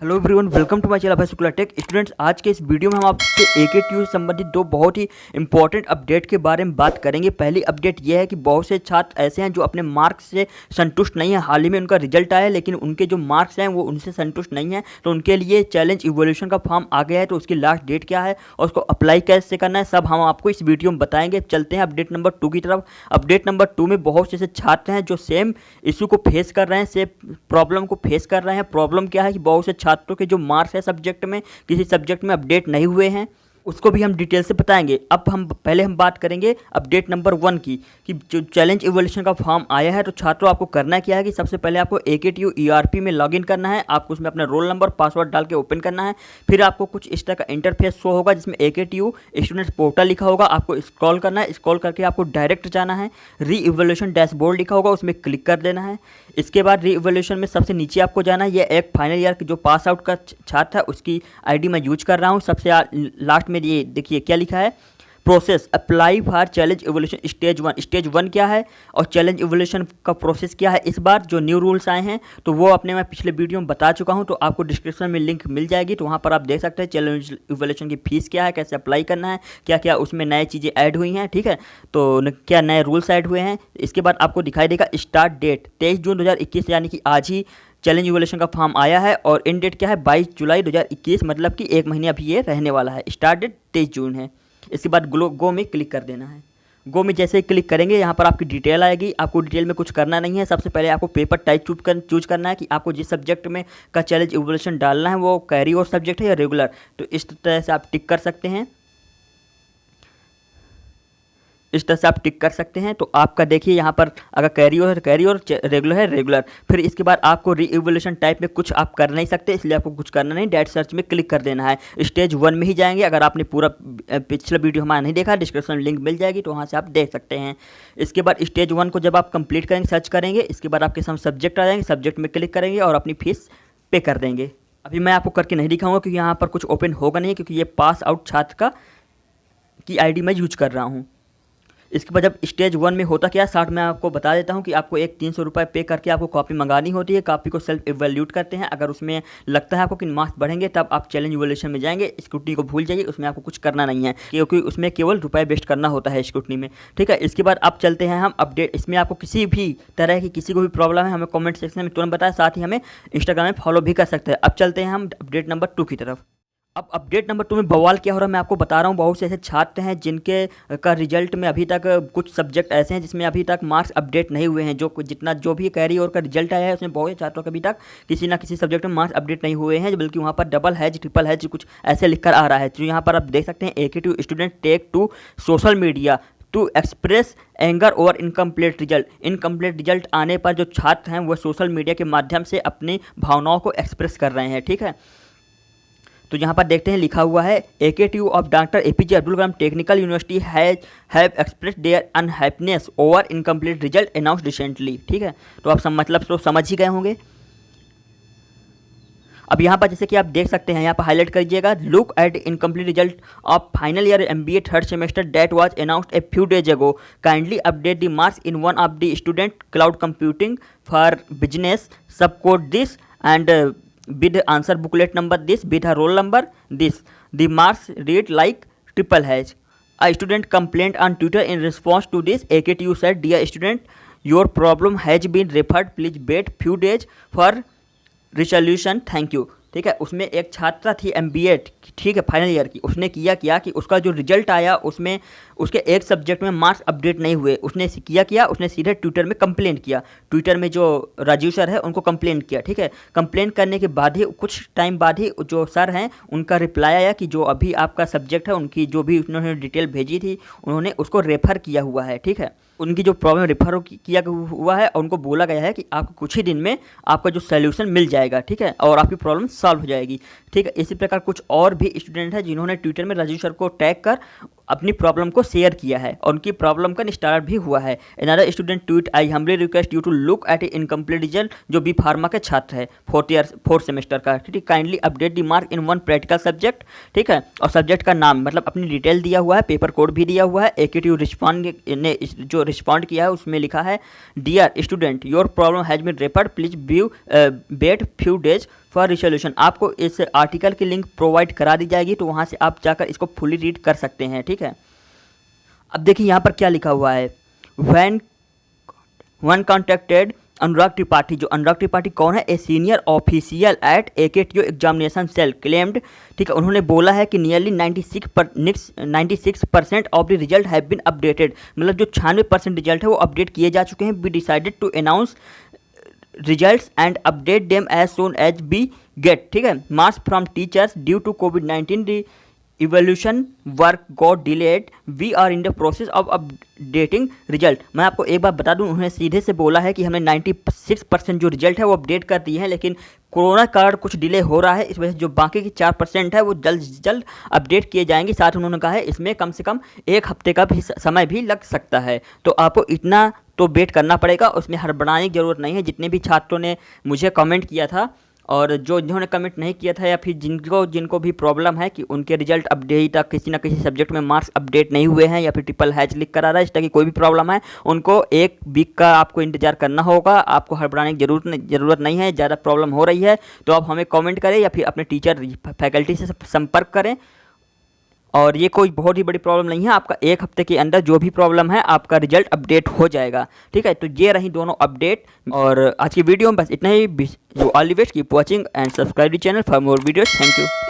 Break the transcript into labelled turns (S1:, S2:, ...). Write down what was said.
S1: Hello everyone, welcome to my channel Abhay Shukla tech. Students, आज के इस वीडियो में हम आपसे AKTU से संबंधित दो बहुत ही इंपॉर्टेंट अपडेट के बारे में बात करेंगे। पहली अपडेट यह है कि बहुत से छात्र ऐसे हैं जो अपने मार्क्स से संतुष्ट नहीं है। हाल ही में उनका रिजल्ट आया है लेकिन उनके जो मार्क्स हैं वो उनसे संतुष्ट नहीं है, तो उनके लिए चैलेंज इवोल्यूशन का फॉर्म आ गया है। तो उसकी लास्ट डेट क्या है और उसको अप्लाई कैसे करना है, सब हम आपको इस वीडियो में बताएंगे। चलते हैं अपडेट नंबर 2 की तरफ। अपडेट नंबर 2 में बहुत से ऐसे छात्र हैं जो सेम इशू को फेस कर रहे हैं, सेम प्रॉब्लम को फेस कर रहे हैं। प्रॉब्लम क्या है कि बहुत से छात्रों के जो मार्क्स है सब्जेक्ट में, किसी सब्जेक्ट में अपडेट नहीं हुए हैं, उसको भी हम डिटेल से बताएंगे। अब हम बात करेंगे अपडेट नंबर 1 की, कि जो चैलेंज इवोल्यूशन का फॉर्म आया है। तो छात्रों, आपको करना क्या है कि सबसे पहले आपको AKTU ERP में लॉगिन करना है। आपको उसमें अपना रोल नंबर, पासवर्ड डाल के ओपन करना है। फिर आपको कुछ इस तरह का इंटरफेस शो होगा जिसमें AKTU स्टूडेंट्स पोर्टल लिखा होगा। आपको स्क्रॉल करना है, स्क्रॉल करके आपको डायरेक्ट जाना है। री इवोल्यूशन डैशबोर्ड लिखा होगा, उसमें क्लिक कर देना है। इसके बाद री इवोल्यूशन में सबसे नीचे आपको जाना है। यह एक फाइनल ईयर जो पास आउट का छात्र है उसकी ID मैं यूज कर रहा हूँ। सबसे लास्ट में ये देखिए क्या लिखा है, process apply for challenge evolution stage 1। Stage 1 क्या है और चैलेंज इवोल्यूशन का प्रोसेस क्या है, इस बार जो न्यू रूल्स आए हैं तो वो अपने मैं पिछले वीडियो में बता चुका हूं। तो आपको डिस्क्रिप्शन में लिंक मिल जाएगी, तो वहां पर आप देख सकते हैं चैलेंज इवोल्यूशन की फीस क्या है, कैसे अप्लाई करना है, क्या क्या उसमें नए चीज़ें ऐड हुई हैं। ठीक है, तो क्या नए रूल्स ऐड हुए हैं। इसके बाद आपको दिखाई देगा स्टार्ट डेट 23 जून 2021, यानी कि आज ही चैलेंज इवोल्यूशन का फॉर्म आया है। और इन डेट क्या है, 22 जुलाई 2021, मतलब कि एक महीने अभी ये रहने वाला है। स्टार्ट डेट 23 जून है। इसके बाद गो में क्लिक कर देना है। गो में जैसे ही क्लिक करेंगे यहाँ पर आपकी डिटेल आएगी। आपको डिटेल में कुछ करना नहीं है। सबसे पहले आपको पेपर टाइप चूज करना है कि आपको जिस सब्जेक्ट में का चैलेंज इवोल्यूशन डालना है वो कैरी और सब्जेक्ट है या रेगुलर। तो इस तरह से आप टिक कर सकते हैं, इस तरह से आप टिक कर सकते हैं। तो आपका देखिए यहाँ पर अगर कैरी और रेगुलर है रेगुलर। फिर इसके बाद आपको री इवोल्यूशन टाइप में कुछ आप कर नहीं सकते, इसलिए आपको कुछ करना नहीं, डायरेक्ट सर्च में क्लिक कर देना है। स्टेज 1 में ही जाएंगे। अगर आपने पूरा पिछला वीडियो हमारा नहीं देखा, डिस्क्रिप्शन में लिंक मिल जाएगी, तो वहाँ से आप देख सकते हैं। इसके बाद स्टेज 1 को जब आप कंप्लीट करेंगे, सर्च करेंगे, इसके बाद आपके सामने सब्जेक्ट आ जाएंगे, सब्जेक्ट में क्लिक करेंगे और अपनी फीस पे कर देंगे। अभी मैं आपको करके नहीं दिखाऊंगा क्योंकि यहाँ पर कुछ ओपन होगा नहीं, क्योंकि ये पास आउट छात्र की ID मैं यूज कर रहा हूँ। इसके बाद जब स्टेज 1 में होता क्या, साथ में आपको बता देता हूं कि आपको एक 300 रुपये पे करके आपको कॉपी मंगानी होती है। कॉपी को सेल्फ इवैल्यूट करते हैं। अगर उसमें लगता है आपको कि मार्क्स बढ़ेंगे तब आप चैलेंज इवोल्यूशन में जाएंगे। स्क्रूटनी को भूल जाइए, उसमें आपको कुछ करना नहीं है क्योंकि उसमें केवल रुपये वेस्ट करना होता है स्क्रूटनी में। ठीक है, इसके बाद आप चलते हैं हम अपडेट। इसमें आपको किसी भी तरह की किसी को भी प्रॉब्लम है हमें कॉमेंट सेक्शन में तुरंत बताएं, साथ ही हमें इंस्टाग्राम में फॉलो भी कर सकते हैं। अब चलते हैं हम अपडेट नंबर 2 की तरफ। अब अपडेट नंबर 2 में बवाल क्या हो रहा है मैं आपको बता रहा हूँ। बहुत से ऐसे छात्र हैं जिनके का रिजल्ट में अभी तक कुछ सब्जेक्ट ऐसे हैं जिसमें अभी तक मार्क्स अपडेट नहीं हुए हैं। जो भी कैरी और का रिजल्ट आया है उसमें बहुत से छात्रों के अभी तक किसी ना किसी सब्जेक्ट में मार्क्स अपडेट नहीं हुए हैं, बल्कि वहाँ पर डबल हैज, ट्रिपल हैज कुछ ऐसे लिखकर आ रहा है। तो यहाँ पर आप देख सकते हैं AKTU student take to social media to express anger over incomplete result. Incomplete result आने पर जो छात्र हैं वो सोशल मीडिया के माध्यम से अपनी भावनाओं को एक्सप्रेस कर रहे हैं। ठीक है, तो यहाँ पर देखते हैं लिखा हुआ है AKTU of doctor APJ Abdul Kalam technical university have expressed their unhappiness over incomplete result announced recently. ठीक है, तो आप मतलब तो समझ ही गए होंगे। अब यहाँ पर जैसे कि आप देख सकते हैं, यहाँ पर हाईलाइट करिएगा, look at incomplete result of final year MBA third semester that was announced a few days ago. Kindly update the marks in one of the student cloud computing for business subcode this and with answer booklet number this, with her roll number this. The marks read like triple H. A student complained on Twitter in response to this. AKTU said, dear student, your problem has been referred. Please wait few days for resolution. Thank you. ठीक है, उसमें एक छात्रा थी MBA, ठीक है, final year की। उसने किया कि उसका जो रिजल्ट आया उसमें उसके एक सब्जेक्ट में मार्क्स अपडेट नहीं हुए। उसने किया उसने सीधे ट्विटर में कंप्लेंट किया। ट्विटर में जो राजीव सर है उनको कंप्लेंट किया। ठीक है, कंप्लेंट करने के बाद ही कुछ टाइम बाद ही जो सर हैं उनका रिप्लाई आया कि जो अभी आपका सब्जेक्ट है उनकी जो भी उन्होंने डिटेल भेजी थी उन्होंने उसको रेफ़र किया हुआ है। ठीक है, उनकी जो प्रॉब्लम रेफर किया हुआ है और उनको बोला गया है कि आपको कुछ ही दिन में आपका जो सॉल्यूशन मिल जाएगा। ठीक है, और आपकी प्रॉब्लम सॉल्व हो जाएगी। ठीक है, इसी प्रकार कुछ और भी स्टूडेंट हैं जिन्होंने ट्विटर में राजीव सर को टैग कर अपनी प्रॉब्लम को शेयर किया है और उनकी प्रॉब्लम का निस्तारण भी हुआ है। Another student tweet, I humbly request you to look at incomplete result, जो बी फार्मा के छात्र है फोर्थ सेमेस्टर का। ठीक है, kindly update the mark in one practical subject. ठीक है, और सब्जेक्ट का नाम मतलब अपनी डिटेल दिया हुआ है, पेपर कोड भी दिया हुआ है। AKTU रिस्पॉन्ड ने जो रिस्पॉन्ड किया है उसमें लिखा है, dear student your problem has been referred, please view wait few days for resolution. आपको इस आर्टिकल की लिंक प्रोवाइड करा दी जाएगी, तो वहाँ से आप जाकर इसको फुली रीड कर सकते हैं, ठीक है। अब देखिए यहाँ पर क्या लिखा हुआ है, वन कॉन्टेक्टेड अनुराग त्रिपाठी। जो अनुराग त्रिपाठी कौन है, a senior official at AKTU examination cell claimed, ठीक है, उन्होंने बोला है कि nearly 96% of the result have been updated, मतलब जो 96% रिजल्ट है वो अपडेट किए जा चुके हैं। We decided to announce results and update them as soon as be get, ठीक है, marks from teachers due to कोविड-19 evaluation work got delayed, we are in the process of updating result. मैं आपको एक बार बता दूं, उन्होंने सीधे से बोला है कि हमने 96% जो रिजल्ट है वो अपडेट कर दिए हैं, लेकिन कोरोना कारण कुछ डिले हो रहा है, इस वजह से जो बाकी की 4% है वो जल्द से जल्द अपडेट किए जाएंगे। साथ ही उन्होंने कहा है इसमें कम से कम 1 हफ्ते का भी समय भी लग सकता है, तो आपको इतना तो वेट करना पड़ेगा, उसमें हड़बड़ाने की ज़रूरत नहीं है। जितने भी छात्रों ने मुझे कमेंट किया था और जिन्होंने कमेंट नहीं किया था, या फिर जिनको भी प्रॉब्लम है कि उनके रिजल्ट अपडेट तक किसी ना किसी सब्जेक्ट में मार्क्स अपडेट नहीं हुए हैं, या फिर ट्रिपल हैच लिख कर आ रहा है, इस तरह की कोई भी प्रॉब्लम है, उनको 1 वीक का आपको इंतजार करना होगा। आपको हड़बड़ाने की ज़रूरत नहीं है। ज़्यादा प्रॉब्लम हो रही है तो आप हमें कमेंट करें या फिर अपने टीचर फैकल्टी से संपर्क करें। और ये कोई बहुत ही बड़ी प्रॉब्लम नहीं है, आपका 1 हफ्ते के अंदर जो भी प्रॉब्लम है आपका रिजल्ट अपडेट हो जाएगा, ठीक है। तो ये रही दोनों अपडेट, और आज की वीडियो में बस इतना ही। All the best, keep watching and subscribe the channel for more videos. Thank you.